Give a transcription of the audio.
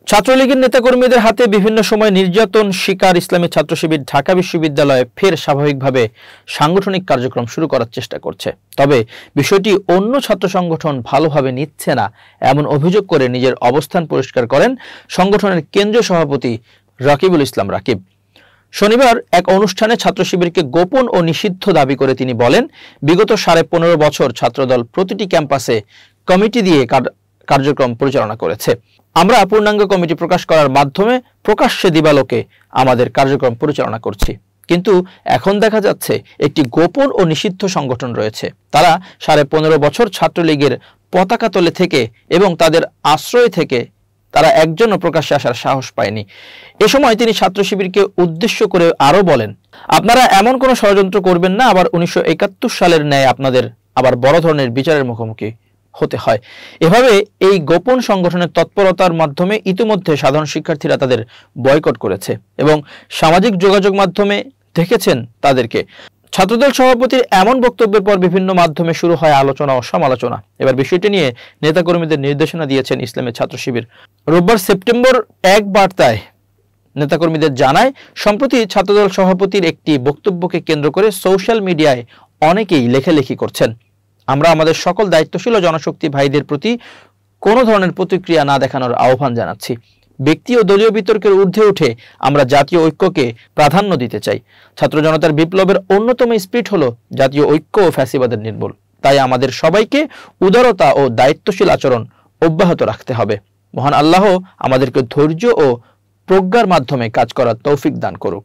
ছাত্রলীগের নেতাকর্মীদের হাতে বিভিন্ন সময় নির্যাতন শিকার ইসলামী ছাত্র শিবির ঢাকা বিশ্ববিদ্যালয়ে ফের স্বাভাবিকভাবে সাংগঠনিক কার্যক্রম শুরু করার চেষ্টা করছে। তবে বিষয়টি অন্য ছাত্র সংগঠন ভালোভাবে নিচ্ছে না এমন অভিযোগ করে নিজের অবস্থান পরিষ্কার করেন সংগঠনের কেন্দ্রীয় সভাপতি রাকিবুল ইসলাম রাকিব। শনিবার এক অনুষ্ঠানে ছাত্র শিবিরকে গোপন ও নিষিদ্ধ দাবি করে তিনি বলেন, বিগত 15.5 বছর ছাত্রদল প্রতিটি ক্যাম্পাসে কমিটি দিয়ে কার্যক্রম পরিচালনা করেছে। আমরা পূর্ণাঙ্গ কমিটি প্রকাশ করার মাধ্যমে প্রকাশ্যে দিবালোকে আমাদের কার্যক্রম পরিচালনা করছি। কিন্তু এখন দেখা যাচ্ছে একটি গোপন ও নিষিদ্ধ সংগঠন রয়েছে। তারা 15.5 বছর ছাত্রলীগের পতাকা তলে থেকে এবং তাদের আশ্রয় থেকে তারা একজনও প্রকাশ্যে আসার সাহস পায়নি। এ সময় তিনি ছাত্র শিবিরকে উদ্দেশ্য করে আরো বলেন, আপনারা এমন কোনো ষড়যন্ত্র করবেন না আবার 1971 সালের ন্যায় আপনাদের আবার বড় ধরনের বিচারের মুখোমুখি হতে হয়। এভাবে এই গোপন সংগঠনের তৎপরতার মাধ্যমে ইতিমধ্যে সাধারণ শিক্ষার্থীরা তাদের বয়কট করেছে এবং সামাজিক যোগাযোগ মাধ্যমে দেখেছেন তাদেরকে। ছাত্রদল সভাপতির এমন বক্তব্যের পর বিভিন্ন মাধ্যমে শুরু হয় আলোচনা ও সমালোচনা। এবার বিষয়টি নিয়ে নেতাকর্মীদের নির্দেশনা দিয়েছেন ইসলামী ছাত্র শিবির। রোববার সেপ্টেম্বর 1 বার্তায় নেতাকর্মীদের জানায়, সম্প্রতি ছাত্রদল সভাপতির একটি বক্তব্যকে কেন্দ্র করে সোশ্যাল মিডিয়ায় অনেকেই লেখালেখি করছেন। আমরা আমাদের সকল দায়িত্বশীল ও জনশক্তি ভাইদের প্রতি কোনো ধরনের প্রতিক্রিয়া না দেখানোর আহ্বান জানাচ্ছি। ব্যক্তি ও দলীয় বিতর্কের ঊর্ধ্বে উঠে আমরা জাতীয় ঐক্যকে প্রাধান্য দিতে চাই। ছাত্র জনতার বিপ্লবের অন্যতম স্পিরিট হলো জাতীয় ঐক্য ও ফ্যাসিবাদের নির্মূল। তাই আমাদের সবাইকে উদারতা ও দায়িত্বশীল আচরণ অব্যাহত রাখতে হবে। মহান আল্লাহ আমাদেরকে ধৈর্য ও প্রজ্ঞার মাধ্যমে কাজ করার তৌফিক দান করুক।